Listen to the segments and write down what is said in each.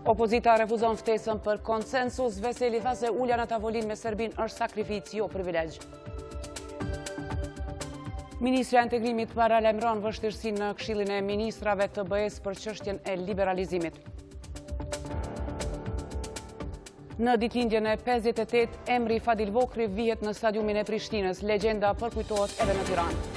Opozita refuzon ftesën për konsensus, Veseli tha se ulja në tavolinë me Serbinë është sakrificë, jo privilegj. Ministrja e Integrimit paralajmëron vështirësinë në Këshillin e Ministrave të BE-s për çështjen e liberalizimit. Në ditëlindjen e 58, emri Fadil Vokri vihet në stadiumin e Prishtinës. Legjenda përkujtohet edhe në Tiranë.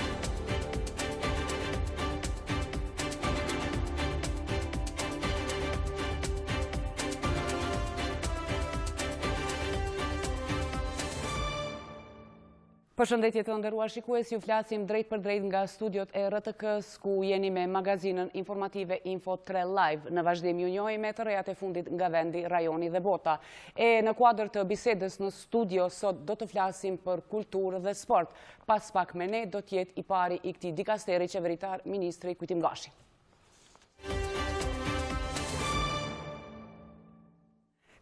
Përshëndetje të nderuar shikues, ju flasim drejt për drejt nga studiot e RTK-s, ku jeni me magazinën informative Info3 Në vazhdim ju njohim me të rejat e fundit nga vendi, rajoni dhe bota. E në kuadër të bisedës në studio sot do të flasim për kulturë dhe sport. Pas pak me ne do t'jet i pari i këtij dikasteri qeveritar, ministri Kujtim Gashi.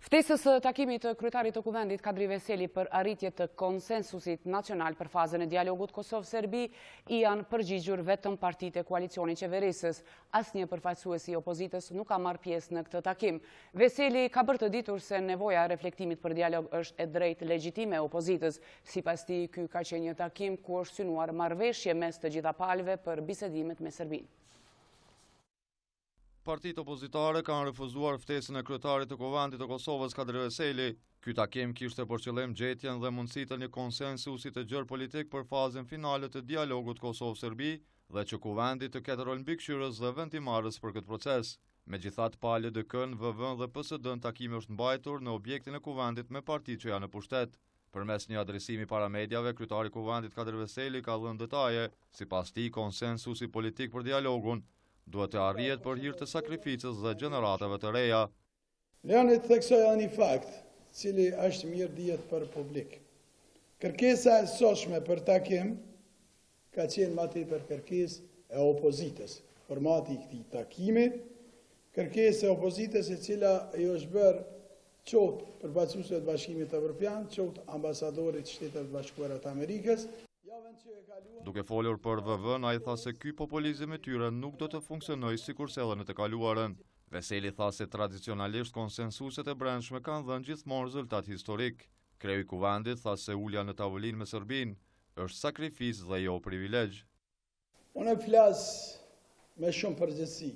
Ftesës së takimit të kryetarit të kuvendit Kadri Veseli për arritje të konsensusit nacional për fazën e dialogut Kosovë-Serbi i janë përgjigjur vetëm partitë e koalicionit qeverisës. Asnjë përfaqësues i opozitës nuk ka marrë pjesë në këtë takim. Veseli ka bërë të ditur se nevoja e reflektimit për dialog është e drejtë legjitime e opozitës. Sipas tij, ky ka qenë një takim ku është synuar marrëveshje mes të gjitha palëve për bisedimet me Serbinë. Partitë opozitare kanë refuzuar ftesën e kryetarit të kuvendit të Kosovës Kadri Veseli. Ky takim kishte për qëllim gjetjen dhe mundësitë e një konsensusi të gjerë politik për fazën finale të dialogut Kosovë-Serbi dhe që kuvendi të ketë rol mbikëqyrës dhe vendimarrës për këtë proces. Megjithatë, palë DK-n, VV-n dhe PSD-n takimi është mbajtur në objektin e kuvendit me partitë që janë në pushtet. Përmes një adresimi para mediave, kryetari i kuvendit Kadri Veseli ka dhënë detaje. Sipas tij, konsensusi politik për dialogun duhet të arrihet për hir të sakrificës dhe gjeneratave të reja. Lejoni të theksoj edhe një fakt, cili është mirë dihet për publik. Kërkesa e sotshme për takim ka qenë më tepër kërkesë e opozitës. Formati i këtij takimi, kërkesë e opozitës e cila i është bërë qoftë përfaqësuesve të Bashkimit Evropian, qoftë ambasadorit të Shtetit Bashkuar të Amerikës. Duke folur për VV-n, ai tha se ky populizëm i tyre nuk do të funksionojë sikurse edhe në të kaluarën. Veseli tha se tradicionalisht konsensuset e brendshme kanë dhënë gjithmonë rezultat historik. Kreu i kuvendit tha se ulja në tavolinë me Serbinë është sakrificë dhe jo privilegj. Unë flas me shumë përgjegjësi.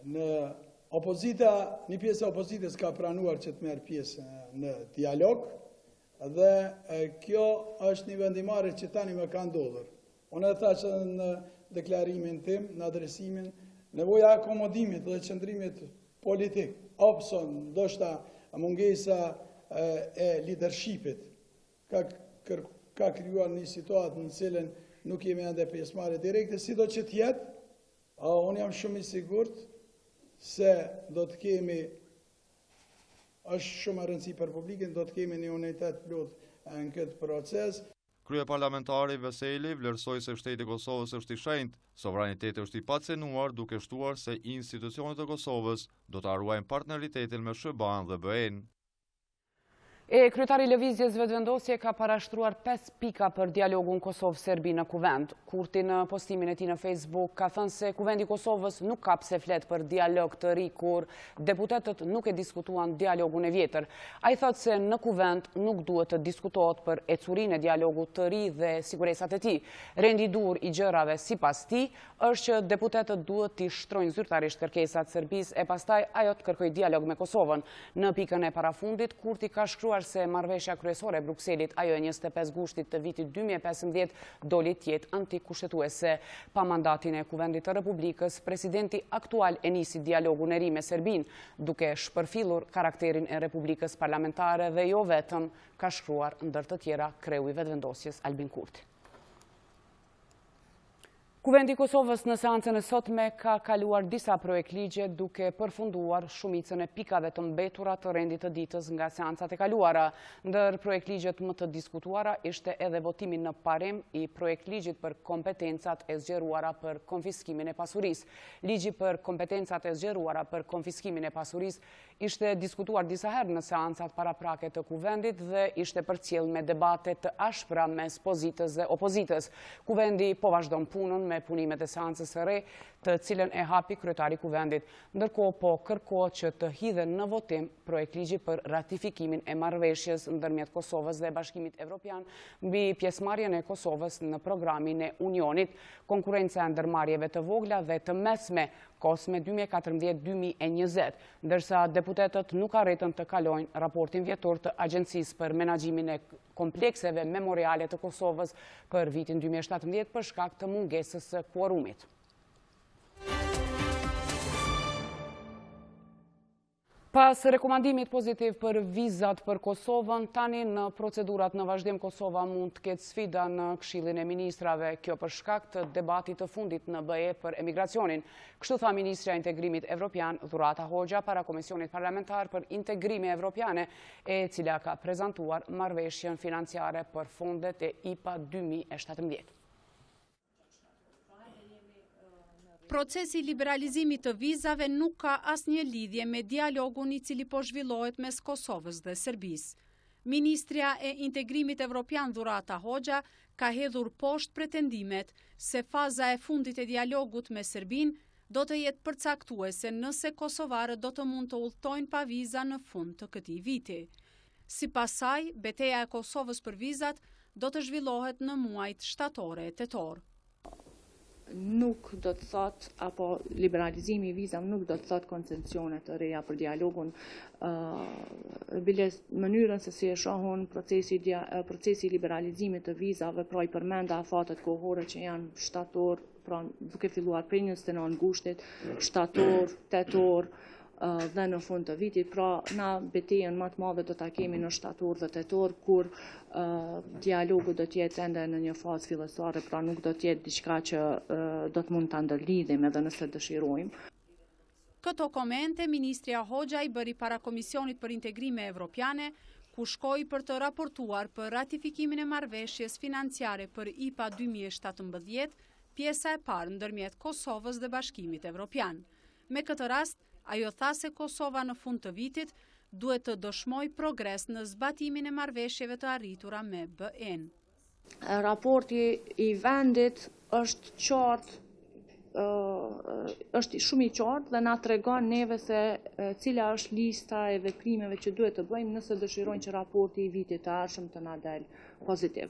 Një pjesë e opozitës ka pranuar që të merr pjesë në dialog. Dhe kjo është një vendimarrje që tani më ka ndodhur. Unë e thash në deklarimin tim, në adresimin, nevoja e akomodimit dhe qëndrimit politik, ndoshta mungesa e leadershipit, ka krijuar një situatë në cilën nuk jemi ende pjesëmarrje direkte, sido që të jetë, unë jam shumë i sigurt se do të kemi është shumë e rëndësishme për publikun, do të kemi një unitet plot në këtë proces. Kryeparlamentari Veseli vlerësoi se shteti i Kosovës është i shenjtë, sovraniteti është i pacenuar, duke shtuar se institucionet e Kosovës do të ruajnë partneritetin me SBA-n dhe BE-n. Kryetari i Lëvizjes Vetëvendosje ka parashtruar 5 pika për dialogun Kosovë-Serbi në kuvend. Kurti në postimin e tij në Facebook ka thënë se kuvendi i Kosovës nuk ka pse flet për dialog të ri kur deputetët nuk e diskutuan dialogun e vjetër. Ai thotë se në kuvend nuk duhet të diskutohet për ecurinë e dialogut të ri dhe sigurisat e tij. Rendi dur i gjërave sipas tij është që deputetët duhet të shtrojnë zyrtarisht kërkesat Serbisë e pastaj ajo të kërkojë dialog me Kosovën. Në pikën e parafundit, Kurti ka shkruar se marrëveshja kryesore e Brukselit, ajo e 25 gushtit të vitit 2015, doli të jetë antikushtetuese. Pa mandatin e Kuvendit të Republikës, presidenti aktual e nisi dialogun e ri me Serbinë, duke shpërfillur karakterin e Republikës parlamentare dhe jo vetëm, ka shkruar ndër të tjera kreu i vetëvendosjes Albin Kurti. Kuvendi i Kosovës në seancën e sotme ka kaluar disa projekt ligje duke përfunduar shumicën e pikave të mbetura të rendit të ditës nga seancat e kaluara. Ndër projekt ligjet më të diskutuara ishte edhe votimi në parim i projekt ligjit për kompetencat e zgjeruara për konfiskimin e pasurisë. Ligji për kompetencat e zgjeruara për konfiskimin e pasurisë ishte diskutuar disa herë në seancat paraprake të kuvendit dhe ishte përcjell me debate të ashpra mes pozitës dhe opozitës. Kuvendi po vazhdon punën me me punimet e seancës së re, të cilën e hapi kryetari i kuvendit. Ndërkohë po kërkohet që të hidhen në votim projekt ligji për ratifikimin e marrëveshjes ndërmjet Kosovës dhe Bashkimit Evropian mbi pjesëmarrjen e Kosovës në programin e Unionit, konkurrenca e ndërmarrjeve të vogla dhe të mesme kosme 2014-2020, ndërsa deputetët nuk arritën të kalojnë raportin vjetor të Agjencisë për Menaxhimin e komplekseve memoriale të Kosovës për vitin 2017 për shkak të mungesës së kuorumit. Pas rekomandimit pozitiv për vizat për Kosovën, tani në procedurat në vazhdim Kosova mund të ketë sfida në Këshillin e Ministrave, kjo për shkak të debatit të fundit në BE për emigracionin. Kështu tha Ministrja e Integrimit Evropian Dhurata Hoxha para Komisionit Parlamentar për Integrime Evropiane, e cila ka prezantuar marrëveshjen financiare për fondet e IPA 2017. Procesi liberalizimit të vizave nuk ka asnjë lidhje me dialogun i cili po zhvillohet mes Kosovës dhe Serbisë. Ministrja e Integrimit Evropian Dhurata Hoxha ka hedhur poshtë pretendimet se faza e fundit e dialogut me Serbinë do të jetë përcaktuese nëse kosovarët do të mund të udhtojnë pa viza në fund të këtij viti. Sipas saj, betejë e Kosovës për vizat do të zhvillohet në muajt shtator e tetor. Nuk do të thot, apo liberalizimi i vizave nuk do të thot koncesione të reja për dialogun, bile mënyrën se si e shohun procesi liberalizimit të vizave, pra i përmenda afatet kohore që janë shtator, pra duke filluar prej 29 gushtit, shtator, tetor, dhe në fund të vitit, pra na betejën më të madhe do ta kemi në shtator dhe tetor, kur dialogu do të jetë ende në një fazë fillestare, pra nuk do të jetë diçka që do të mund ta ndërlidhim edhe nëse dëshirojmë. Këto komente Ministrja Hoxha i bëri para Komisionit për Integrime Evropiane, ku shkoi për të raportuar për ratifikimin e marrëveshjes financiare për IPA 2017, pjesa e parë ndërmjet Kosovës dhe Bashkimit Evropian. Me këtë rast, ajo tha se Kosova në fund të vitit duhet të dëshmoj progres në zbatimin e marrëveshjeve të arritura me BE-n. Raporti i vendit është qartë, është shumë i qartë dhe na tregon neve se cila është lista e veprimeve që duhet të bëjmë nëse dëshirojnë që raporti i vitit të ardhshëm të na dalë pozitiv.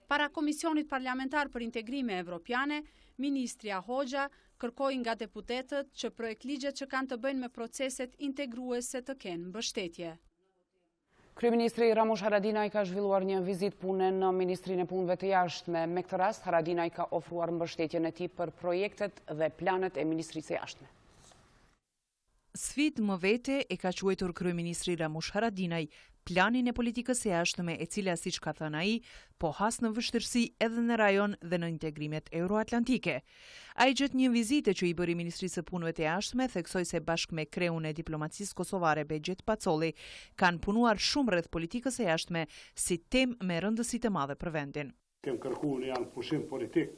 Para Komisionit Parlamentar për Integrime Evropiane, Ministrja Hoxha kërkoi nga deputetët që projektligjet që kanë të bëjnë me proceset integruese të kenë mbështetje. Kryeministri Ramush Haradinaj ka zhvilluar një vizitë pune në Ministrinë e Punëve të Jashtme. Me këtë rast, Haradinaj ka ofruar mbështetjen e tij për projektet dhe planet e Ministrisë së Jashtme. Sfidë më vete e ka quajtur kryeministri Ramush Haradinaj planin e politikës së jashtme, e cila, siç ka thënë ai, po has në vështirësi edhe në rajon dhe në integrimet euroatlantike. Ai gjatë një vizite që i bëri Ministrisë së Punëve të Jashtme, theksoi se bashkë me kreun e diplomacisë kosovare Begjet Pacolli kanë punuar shumë rreth politikës së jashtme si temë me rëndësi të madhe për vendin. Kem kërkuar janë pushim politik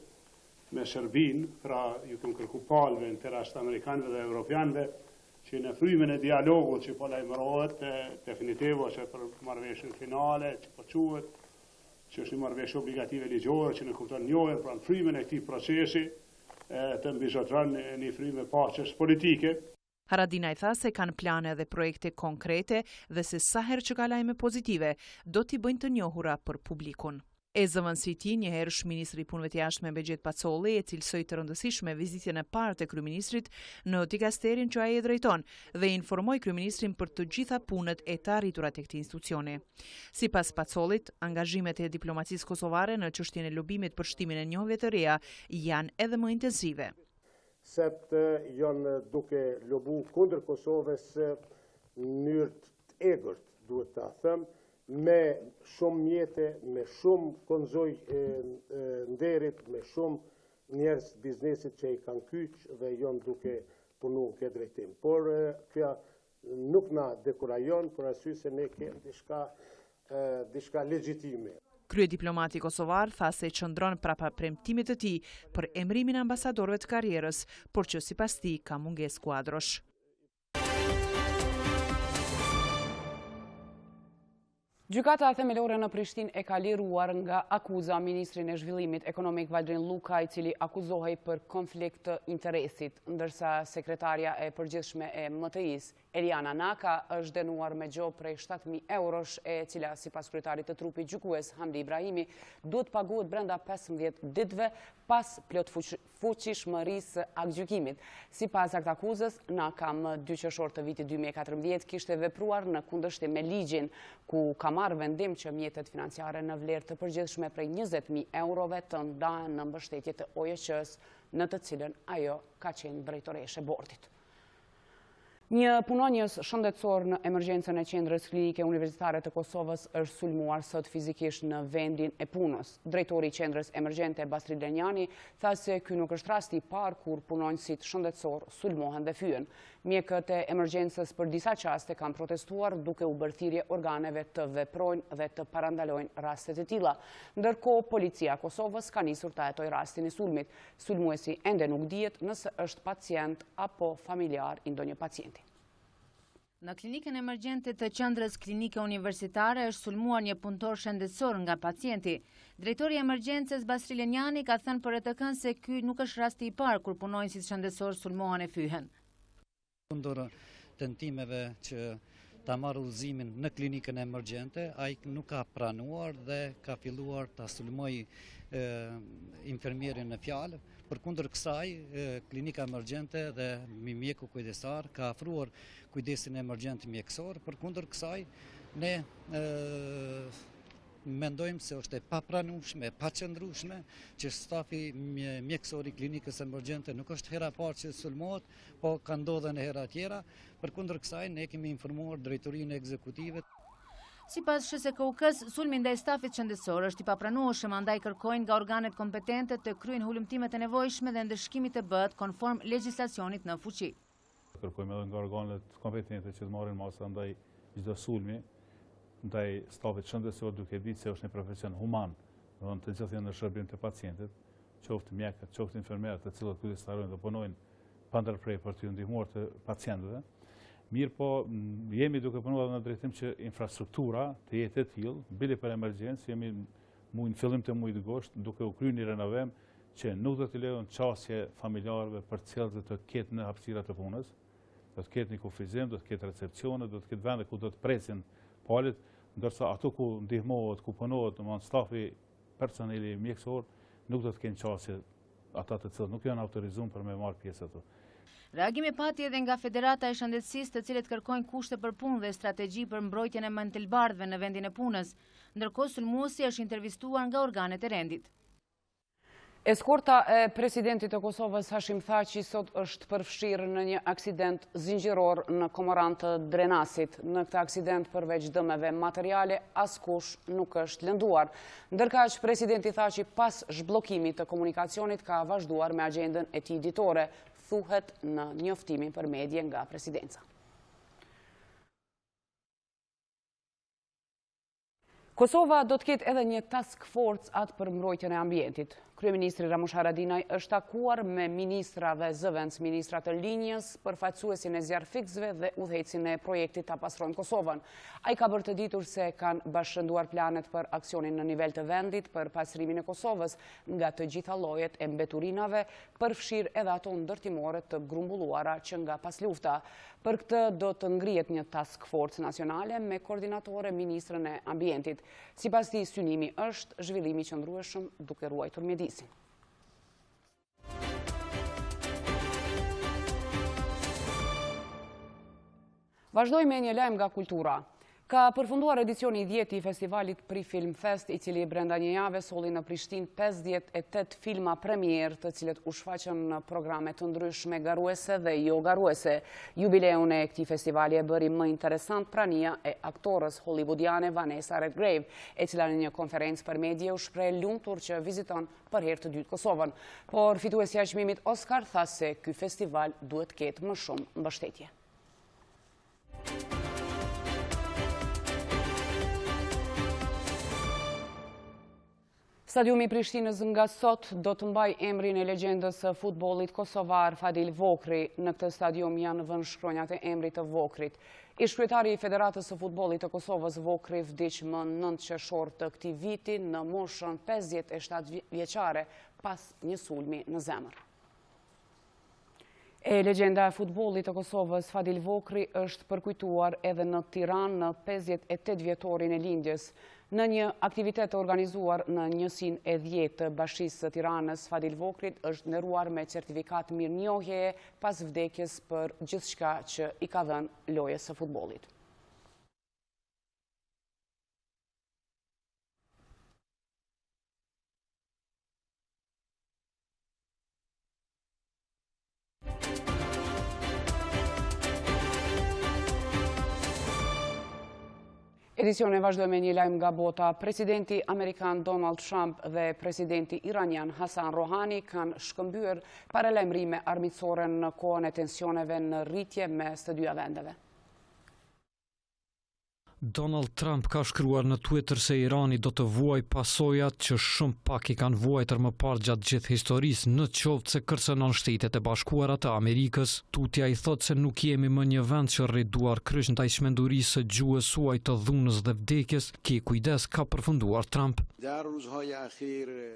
me Serbinë, pra ju kem kërkuar palëve në terrast amerikanëve dhe evropianëve, që në frymën e dialogut që po lajmërohet definitivo që për marrëveshjen finale që po quhet, që është një marrëveshje obligative ligjore që në kupton njohjen pra në frymën e këtij procesi të mbizotron një frymë paqes politike. Haradinaj tha se kanë plane dhe projekte konkrete dhe se sa herë që ka lajme pozitive do t'i bëjnë të njohura për publikun. E zëvendësi i tij, njëherësh ministri i punëve të jashtme Begjet Pacolli, e cilësoi të rëndësishme vizitën e parë të kryeministrit në dikasterin që ai e drejton dhe informoi kryeministrin për të gjitha punët e të arritura tek këtij institucioni. Sipas Pacollit, angazhimet e diplomacisë kosovare në çështjen e lobimit për shtimin e njohjeve të reja janë edhe më intensive. Sepse janë duke lobu kundër Kosovës në mënyrë të egërt, duhet ta them, me shumë mjete, me shumë konzoj nderit, me shumë njerëz biznesit që i kanë kyç dhe janë duke punu në këtë drejtim. Por kjo nuk na dekurajon për arsye se ne kemi diçka legjitime. Kryediplomati kosovar tha se qëndron prapa premtimit të tij për emërimin e ambasadorëve të karrierës, por që sipas tij ka mungesë kuadrosh. Gjykata themelore në Prishtinë e ka liruar nga akuza ministrin e zhvillimit ekonomik Valdrin Luka, i cili akuzohej për konflikt të interesit, ndërsa sekretarja e përgjithshme e MTI-s, Eliana Naka, është dënuar me gjob prej 7.000 eurosh, e cila sipas kryetarit të trupit gjykues Hamdi Ibrahimi duhet paguhet brenda 15 ditëve pas plot fuqishmërisë aktgjykimit. Sipas akt akuzës, Naka më 2 qershor të vitit 2014 kishte vepruar në kundërshtim me ligjin, ku ka marrë vendim që mjetet financiare në vlerë të përgjithshme prej 20.000 eurove të ndahen në mbështetje të OJQ-s, në të cilën ajo ka qenë drejtoreshe bordit. Një punonjës shëndetësor në emergjencën e qendrës klinike universitare të Kosovës është sulmuar sot fizikisht në vendin e punës. Drejtori i qendrës emergjente Basri Lenjani tha se ky nuk është rasti i parë kur punonjësit shëndetësor sulmohen dhe fyen. Mjekët e emergjencës për disa qaste kanë protestuar duke u bërë thirrje organeve të veprojnë dhe të parandalojnë rastet e tilla. Ndërkohë, policia e Kosovës ka nisur ta hetojë rastin e sulmit. Sulmuesi ende nuk dihet nëse është pacient apo familjar i ndonjë pacienti. Në klinikën emergjente të qendrës klinike universitare është sulmuar një punëtor shëndetësor nga pacienti. Drejtori i emergjencës Basri Lenjani ka thënë për RTK se ky nuk është rasti i parë kur punonjësit shëndetësor sulmohen e fyhen. Kundër tentimeve që ta marrë udhëzimin në klinikën emergjente, ai nuk ka pranuar dhe ka filluar ta sulmoj infermierin në fjalë. Përkundër kësaj, klinika emergjente dhe mjeku kujdesar ka afruar kujdesin emergjent mjekësor. Përkundër kësaj, ne mendojmë se është e papranueshme, e paqëndrueshme që stafi mjekësor i klinikës emergjente nuk është hera parë që sulmohet, po ka ndodhur në hera tjera. Përkundër kësaj, ne kemi informuar drejtorinë ekzekutive. Sipas SHSKUK-s, sulmi ndaj stafit shëndetësor është i papranueshëm, andaj kërkojnë nga organet kompetente të kryejnë hulumtimet e nevojshme dhe ndëshkimi të bëhet konform legjislacionit në fuqi. Kërkojmë edhe nga organet kompetente që të marrin masa ndaj çdo sulmi, ndaj stafit shëndetësor, duke ditë se është një profesion human, do të gjithë janë në shërbim të pacientit, qoftë mjekët, qoftë infermerët, të cilët kujdestarojnë dhe punojnë pa ndërprej për të ndihmuar të pacientëve. Mirë po, jemi duke punuar në drejtim që infrastruktura të jetë e tillë, bile për emergjencë, jemi në fillim të muajit gusht, duke u kryer një renovim që nuk do të lejon çastje familjarëve për të cilët të ketë në hapësira të punës, do të ketë një kufizim, do të ketë recepcione, do të ketë vende ku do të presin palët, ndërsa ato ku ndihmohet, ku punohet, domethënë stafi personeli mjekësor, nuk do të kenë çastje ata të cilët nuk janë autorizuar për me marrë pjesë ato. Reagimi pati edhe nga Federata e Shëndetësisë, të cilët kërkojnë kushte për punë dhe strategji për mbrojtjen e mentilbardhëve në vendin e punës, ndërkohë sulmuesi është intervistuar nga organet e rendit. Eskorta e presidentit të Kosovës Hashim Thaçi sot është përfshirë në një aksident zinxhiror në Komoran të Drenasit. Në këtë aksident, përveç dëmeve materiale, askush nuk është lënduar. Ndërkaq, presidenti Thaçi pas zhbllokimit të komunikacionit ka vazhduar me agjendën e tij ditore, thuhet në njoftimin për medje nga presidenca. Kosova do të ketë edhe një task force atë për mbrojtjen e ambientit. Kryeministri Ramush Haradinaj është takuar me ministra dhe zëvendës ministra të linjës, përfaqësuesin e zjarrfiksëve dhe udhëhecin e projektit Ta pastrojmë Kosovën. Ai ka bërë të ditur se kanë bashkëndruar planet për aksionin në nivel të vendit për pastrimin e Kosovës nga të gjitha llojet e mbeturinave, përfshirë edhe ato ndërtimore të grumbulluara që nga pas lufta. Për këtë do të ngrihet një task force nacionale me koordinatore ministrën e ambientit. Sipas tij, synimi është zhvillimi qëndrueshëm duke ruajtur mjedisin. Vazhdojmë me një lajm nga kultura. Ka përfunduar edicioni 10 i festivalit Pri Film Fest, i cili brenda një jave solli në Prishtinë 58 filma premier, të cilët u shfaqën në programe të ndryshme garuese dhe jo garuese. Jubileun e këtij festivali e bëri më interesant prania e aktorës hollywoodiane Vanessa Redgrave, e cila në një konferencë për media u shpreh lumtur që viziton për herë të dytë Kosovën. Por fituesja e çmimit Oscar tha se ky festival duhet të ketë më shumë mbështetje. Stadiumi i Prishtinës nga sot do të mbaj emrin e legjendës së futbollit kosovar Fadil Vokri. Në këtë stadium janë vënë shkronjat e emrit të Vokrit. Ish-kryetari i Federatës së futbollit të Kosovës Vokri vdiq më 9 qershor të këtij viti në moshën 57 vjeçare pas një sulmi në zemër. E legjenda e futbollit të Kosovës Fadil Vokri është përkujtuar edhe në Tiranë në 58 vjetorin e lindjes. Në një aktivitet organizuar në njësinë e 10 të Bashkisë së Tiranës, Fadil Vokrit është nderuar me certifikat mirënjohjeje pas vdekjes për gjithçka që i ka dhënë lojës së futbollit. Edicione vazhdojmë me një lajm nga bota. Presidenti Amerikan Donald Trump dhe presidenti Iranian Hasan Rohani kanë shkëmbyer paralajmërime armiqësore në kohën e tensioneve në rritje mes të dyja vendeve. Donald Trump ka shkruar në Twitter se Irani do të vuaj pasojat që shumë pak i kanë vuajtur më parë gjatë gjithë historisë, në qoftë se kërcënon Shtetet e Bashkuara të Amerikës. Tutja i thotë se nuk jemi më një vend që rriduar kryq ndaj çmendurisë së gjuhës suaj të dhunës dhe vdekjes. Ki kujdes, ka përfunduar Trump.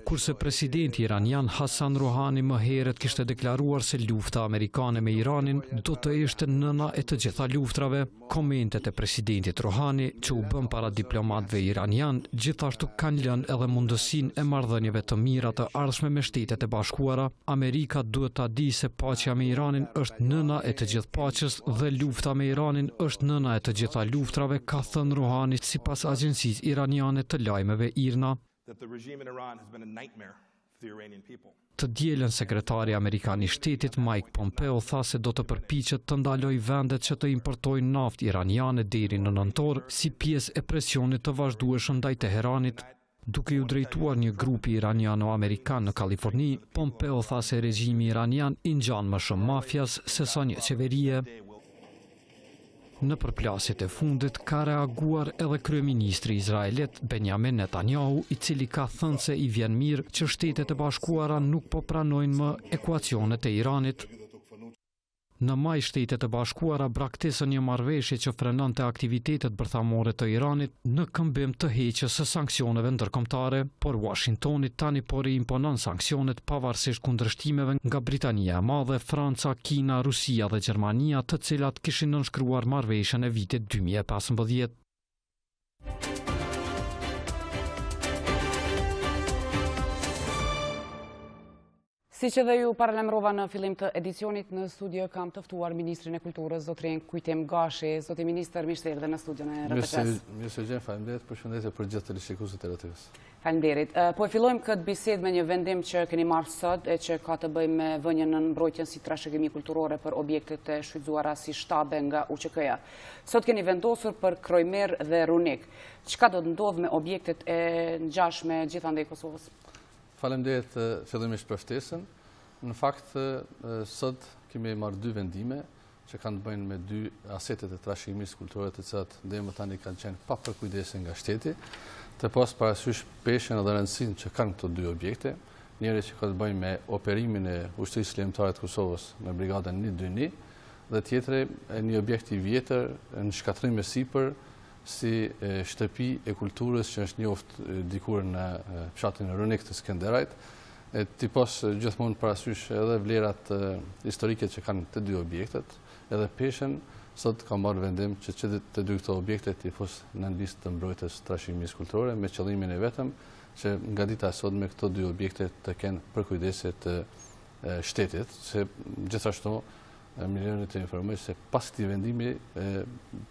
Kurse presidenti iranian Hasan Rohani më herët kishte deklaruar se lufta amerikane me Iranin do të ishte nëna e të gjitha luftrave. Komentet e presidentit Rohani që u bën para diplomatëve iranian gjithashtu kanë lënë edhe mundësinë e marrëdhënieve të mira të ardhshme me Shtetet e Bashkuara. Amerika duhet ta di se paqja me Iranin është nëna e të gjithë paqes dhe lufta me Iranin është nëna e të gjitha luftrave, ka thënë Rohani sipas agjencisë iraniane të lajmeve IRNA. Të dielën sekretari amerikan i shtetit Mike Pompeo tha se do të përpiqet të ndalojë vendet që të importojnë naftë iraniane deri në nëntor si pjesë e presionit të vazhdueshëm ndaj Teheranit. Duke u drejtuar një grupi iraniano-amerikan në Kaliforni, Pompeo tha se regjimi iranian i ngjan më shumë mafias se sa një qeverie. Në përplasjet e fundit ka reaguar edhe kryeministri izraelit Benjamin Netanyahu, i cili ka thënë se i vjen mirë që Shtetet e Bashkuara nuk po pranojnë më ekuacionet e Iranit. Në maj, Shtetet e Bashkuara braktisën një marrëveshje që frenonte aktivitetet bërthamore të Iranit në këmbim të heqjes së sanksioneve ndërkombëtare, por Washingtoni tani po reimponon sanksionet pavarësisht kundërshtimeve nga Britania e Madhe, Franca, Kina, Rusia dhe Gjermania, të cilat kishin nënshkruar marrëveshjen e vitit 2015. Si që dhe ju paralajmërova në fillim të edicionit, në studio kam të ftuar Ministrin e Kulturës, zotrin Kujtim Gashi. Zoti Ministër, mirë se erdhe në studion e RTK-s. Mirë se gjen, faleminderit, përshëndetje për gjithë teleshikuesit e RTV-s. Faleminderit. Po e fillojmë këtë bisedë me një vendim që keni marrë sot e që ka të bëjë me vënien në mbrojtjen si trashëgimi kulturore për objektet e shfrytzuara si shtabe nga UÇK-ja. Sot keni vendosur për Krojmer dhe Runik. Çka do të ndodhë me objektet e ngjashme gjithandej Kosovës? Faleminderit fillimisht për ftesën. Në fakt, sot kemi marrë dy vendime që kanë të bëjnë me dy asetet e trashëgimisë kulturore të cilat deri më tani kanë qenë pa përkujdesur nga shteti, të pas parasysh peshën dhe rëndësinë që kanë këto dy objekte. Njëri që ka të bëjnë me operimin e ushtrisë ligjëtare të Kosovës në brigadën 121 dhe tjetri një objekt i vjetër në shkatrim me sipër si shtëpi e kulturës që është njoftë dikur në fshatin Runik të Skenderajt, ti pas gjithmonë parasysh edhe vlerat historike që kanë të dy objektet, edhe peshën sot ka marrë vendim që të dy këto objektet i fus në listë të mbrojtjes trashëgimisë kulturore me qëllimin e vetëm që nga dita e sotme këto dy objekte të kenë përkujdesje të shtetit, se gjithashtu milionit të informoj se pas këtij vendimi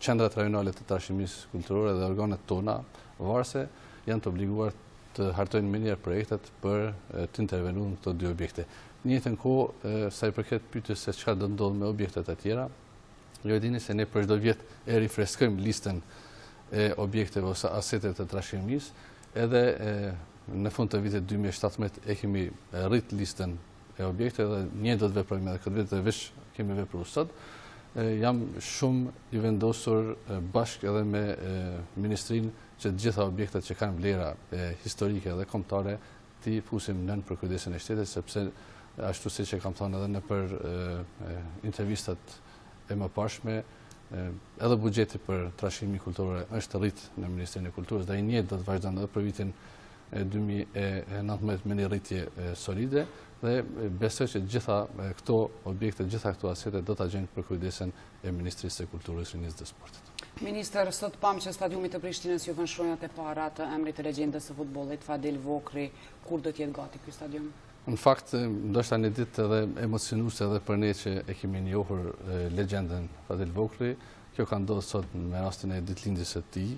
qendrat rajonale të trashëgimisë kulturore dhe organet tona varëse janë të obliguar të hartojnë më njëherë projektet për të intervenuar në këto dy objekte. Në të njëjtën kohë, sa i përket pyetjes se çfarë do ndodh me objektet e tjera, ju e dini se ne për çdo vit e rifreskojmë listën e objekteve ose aseteve të trashëgimisë, edhe në fund të vitit 2017 e kemi rrit listën e objekte dhe një do të veprojmë edhe këtë vit dhe veç kemi vepruar sot. Jam shumë i vendosur bashkë edhe me ministrinë që gjitha objektet që kanë vlera historike dhe kombëtare ti fusim nën për kujdesin e shtetit, sepse ashtu siç e kam thënë edhe në për intervistat e mëparshme, edhe buxheti për trashëgimi kulturore është rrit në Ministrinë e Kulturës dhe i njëjtë do të vazhdon edhe për vitin 2019 me një rritje solide dhe besoj që gjitha këto objekte, gjitha këto asete do ta gjejnë për kujdesin e Ministrisë së Kulturës, Rinisë dhe Sportit. Minister, sot pam që stadiumi të Prishtinës ju vën shkronjat e para të emrit të legjendës së futbollit Fadil Vokri, kur do të jetë gati ky stadium? Në fakt, ndoshta një ditë edhe emocionuese edhe për ne që e kemi njohur legjendën Fadil Vokri. Kjo ka ndodhur sot me rastin e ditëlindjes së tij.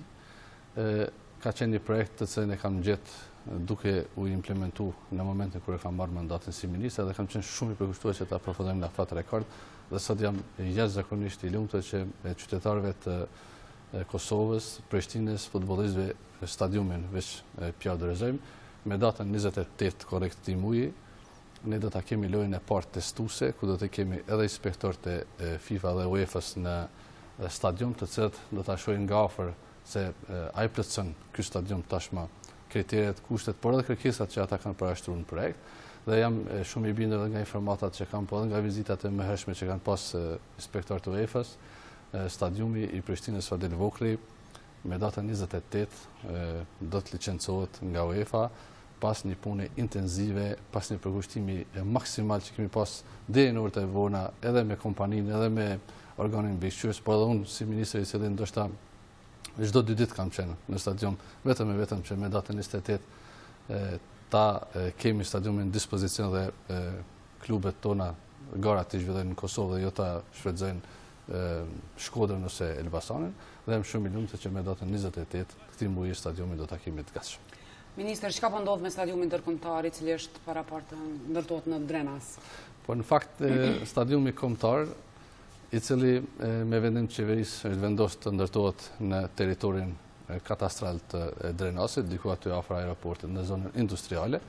Ka qenë një projekt të cilin e kam gjetë duke u implementu në momentin kur e kam marrë mandatin si ministër dhe kam qenë shumë i përkushtuar që ta përfundojmë në afat rekord dhe sot jam jashtëzakonisht i lumtur që qytetarëve të Kosovës, Prishtinës, futbollistëve stadiumin veç Pierre de Rezem me datën 28 korrekt të muaji ne do ta kemi lojën e parë testuese ku do të kemi edhe inspektorët e FIFA dhe UEFA-s në stadium të cilët do ta shohin nga afër se ai plotson ky stadium tashmë kriteret, kushtet, por edhe kërkesat që ata kanë parashtruar në projekt. Dhe jam shumë i bindur edhe nga informatat që kam, po edhe nga vizitat e mëhershme që kanë pas inspektorët e UEFA-s, stadiumi i Prishtinës Fadil Vokri me datën 28 do të licencohet nga UEFA pas një pune intenzive, pas një përkushtimi maksimal që kemi pas deri në orët e vona edhe me kompaninë, edhe me organin mbikëqyrës, por edhe unë si ministër i cili ndoshta çdo 2 ditë kam qenë në stadium, vetëm që me datën 28 ta kemi stadiumin në dispozicion dhe klubet tona garat të zhvillojnë në Kosovë dhe jo ta shfrytëzojnë Shkodrën ose Elbasanin dhe jam shumë i lumtur që me datën 28 këtij muaji stadiumi do ta kemi të gatshëm. Minister, çka po ndodh me stadiumin ndërkombëtar i cili është para të ndërtohet në Drenas? Po në fakt stadiumi kombëtar i cili me vendim të qeverisë është vendosur të ndërtohet në territorin katastral të Drenasit, diku aty afër aeroportit në zonën industriale,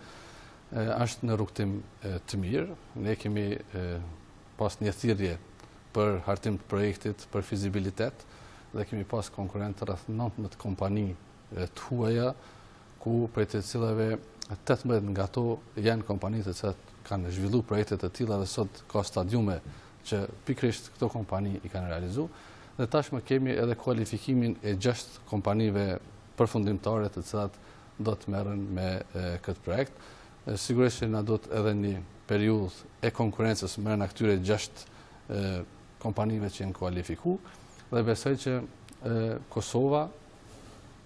është në rrugtim të mirë. Ne kemi pas një thirrje për hartim të projektit, për fizibilitet dhe kemi pas konkurrent rreth 19 kompani të huaja ku prej të cilave 18 nga ato janë kompani të cilat kanë zhvilluar projekte të tilla dhe sot ka stadiume që pikërisht këto kompani i kanë realizuar dhe tashmë kemi edhe kualifikimin e 6 kompanive përfundimtare të cilat do të merren me këtë projekt. Sigurisht që na do të edhe një periudhë e konkurrencës brenda këtyre 6 kompanive që janë kualifikuar dhe besoj që Kosova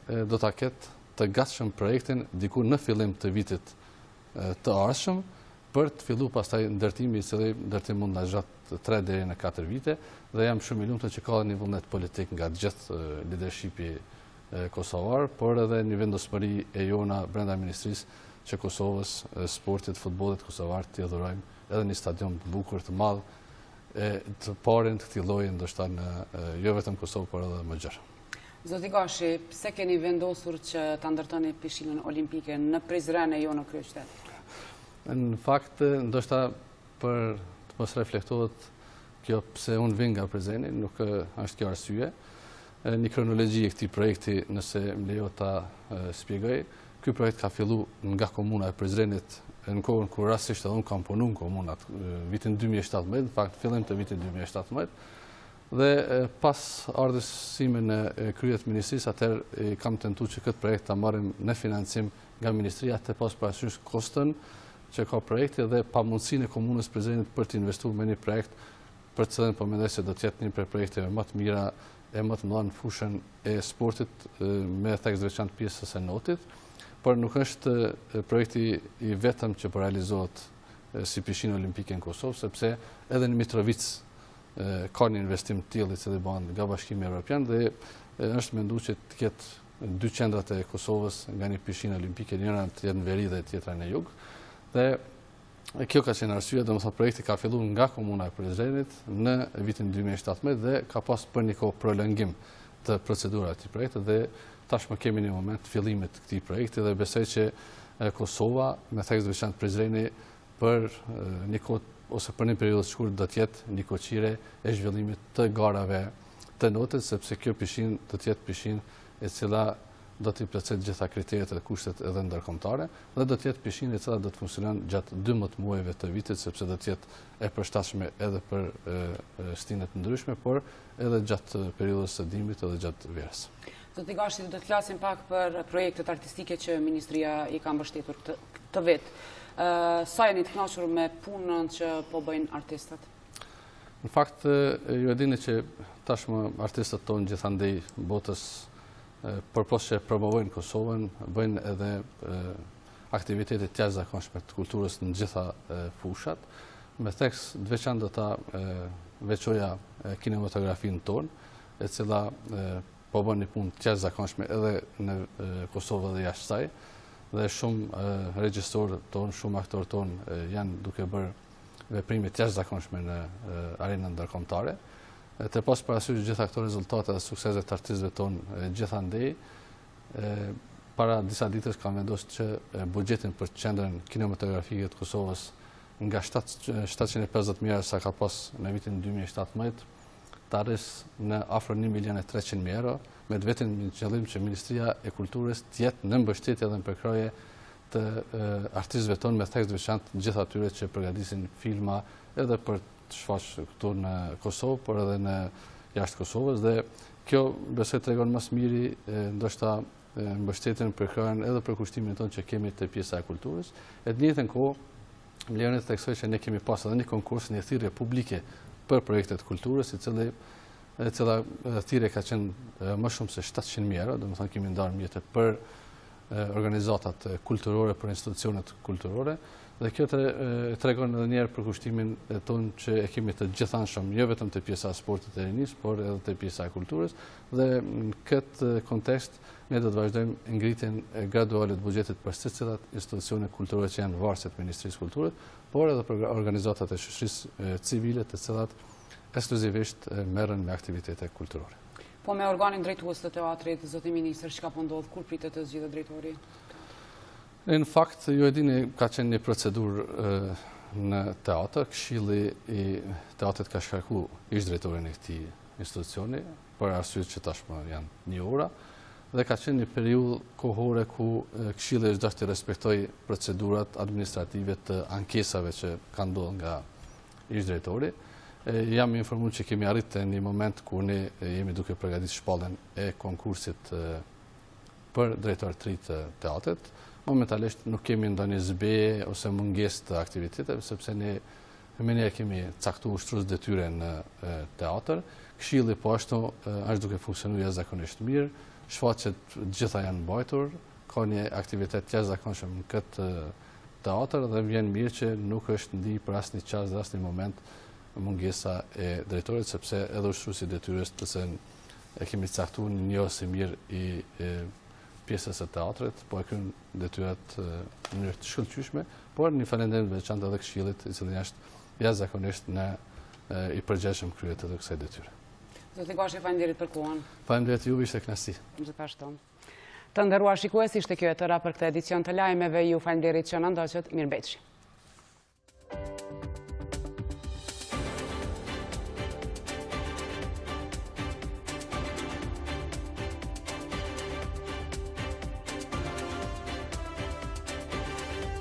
do ta ketë të gatshëm projektin diku në fillim të vitit të ardhshëm për të filluar pastaj ndërtimi i cili ndërtim mund na zgjat 3 deri në 4 vite dhe jam shumë i lumtur që ka një vullnet politik nga gjithë leadershipi kosovar, por edhe një vendospëri e jona brenda ministrisë që Kosovës, sportit, futbollit kosovar t'i dhurojmë edhe një stadium të bukur të madh të parën të këtij lloji ndoshta në jo vetëm Kosovë por edhe më gjerë. Zoti Gashi, pse keni vendosur që ta ndërtoni pishinën olimpike në Prizren e jo në kryeqytet? Në fakt, ndoshta për të mos reflektohet kjo pse unë vin nga Prizreni, nuk është kjo arsye. Një kronologji e këtij projekti, nëse më lejo ta shpjegoj, ky projekt ka filluar nga komuna e Prizrenit në kohën kur rastisht edhe unë kam punuar në komunat vitin 2017, në fakt fillim të vitit 2017, dhe pas ardhjes sime në kryet ministrisë, atëherë kam tentuar që këtë projekt ta marrim në financim nga ministria të pas parasysh kostën që ka projekti dhe pamundësinë e komunës Prizrenit për të investuar me një projekt për të cilën po mendoj se do të jetë një prej projekteve më të mira e më të mëdha në fushën e sportit me theks veçantë pjesës së notit. Por nuk është projekti i vetëm që po realizohet si pishinë olimpike në Kosovë, sepse edhe në Mitrovic ka një investim të tillë i cili bëhet nga Bashkimi Evropian dhe është menduar që të ketë 2 qendrat e Kosovës nga një pishinë olimpike, njëra të jetë në veri dhe tjetra në jug. Dhe kjo ka qenë arsye, domethënë projekti ka filluar nga komuna e Prizrenit në vitin 2017 dhe ka pas për një kohë prolongim të procedurave të projektit dhe tashmë kemi një moment fillimit të këtij projekti dhe besoj që Kosova me theks veçantë Prizreni për një kohë ose për një periudhë të shkurtër do të jetë një koqire e zhvillimit të garave të notit, sepse kjo pishinë do të jetë pishinë e cila do t'i plotësojë gjitha kriteret dhe kushtet edhe ndërkombëtare dhe do të jetë pishinë e cila do të funksionon gjatë 12 muajve të vitit, sepse do të jetë e përshtatshme edhe për stinë të ndryshme, por edhe gjatë periudhës së dimrit edhe gjatë verës. Zoti Gashi, do të flasim pak për projektet artistike që Ministria i ka mbështetur këtë vit. Sa jeni të kënaqur me punën që po bëjnë artistët? Në fakt, ju e dini që tashmë artistët tonë gjithandej botës përpos që promovojnë Kosovën, bëjnë edhe aktivitetet të jashtëzakonshme të kulturës në gjitha fushat. Me tekst të veçantë do ta veçoja kinematografinë tonë, e cila po bën një punë të jashtëzakonshme edhe në Kosovë dhe jashtë saj, dhe shumë regjisorë tonë, shumë aktorë tonë janë duke bërë veprime të jashtëzakonshme në arenën ndërkombëtare. Të pas parasysh gjitha këto rezultate dhe sukseset të artistëve tonë gjithandej, para disa ditësh kam vendosur që buxhetin për qendrën kinematografike të Kosovës nga 750 mijë sa ka pas në vitin 2017 të arrisë në afro 1.300.000 euro, me të vetëm në qëllim që Ministria e Kulturës të jetë në mbështetje dhe në përkraje të artistëve tonë me tekst veçantë gjithë atyre që përgatisin filma edhe për shfaq këtu në Kosovë, por edhe në jashtë Kosovës, dhe kjo besoj tregon më së miri ndoshta mbështetjen për kryen edhe për kushtimin tonë që kemi të pjesa e kulturës. E të njëjtën kohë, më lejoni të theksoj që ne kemi pas edhe një konkurs, një thirrje publike për projektet kulturës, e cila thirrje ka qenë më shumë se 700.000 euro, domethënë kemi ndarë mjete për organizatat kulturore, për institucionet kulturore. Dhe kjo tregon edhe njerë për kushtimin tonë që e kemi të gjithanshëm, jo vetëm të pjesa e sportit e rinisë, por edhe të pjesa e kulturës. Dhe në këtë kontekst, ne do të vazhdojmë ngritjen graduale të buxhetit për secilat institucione kulturore që janë varëse të Ministrisë Kulturës, por edhe për organizatat e shoqërisë civile, të cilat ekskluzivisht merren me aktivitete kulturore. Po me organin drejtues të teatrit, zoti ministër, çka po ndodh, kur pritet të zgjidhet drejtori? Në fakt, ju e dini, ka qenë një procedurë në teatr, Këshilli i Teatrit ka shkarku ish drejtorin e këtij institucioni, për arsye që tashmë janë 1 orë, dhe ka qenë një periudhë kohore ku Këshilli është dashur të respektojë procedurat administrative të ankesave që kanë ndodhur nga ish drejtori. Jam informuar që kemi arritur në një moment ku ne jemi duke përgatitur shpalljen e konkursit për drejtor të ri të teatrit. Momentalisht nuk kemi ndonjë zbe ose mungesë të aktiviteteve, sepse ne kemi caktuar ushtrues detyre në teatr. Këshilli po ashtu është duke funksionuar jashtëzakonisht mirë, shfaqjet gjitha janë mbajtur, ka një aktivitet jashtëzakonshëm në këtë teatr dhe vjen mirë që nuk është ndi për asnjë çast dhe asnjë moment mungesa e drejtorit, sepse edhe ushtruesi detyres të cilën e kemi caktuar në një ose mirë i pjesës e teatrit, po e kryen detyrat në mënyrë të shkëlqyeshme, por një falënderim të veçantë edhe Këshillit, i cili është jashtëzakonisht i përgjegjshëm kryet edhe kësaj detyre. Zoti Gashi, faleminderit për kohën. Faleminderit juve, ishte kënaqësi. Gjithashtu. Të nderuar shikues, ishte kjo e tëra për këtë edicion të lajmeve. Ju faleminderit që na ndoqët. Mirëmbëjtje.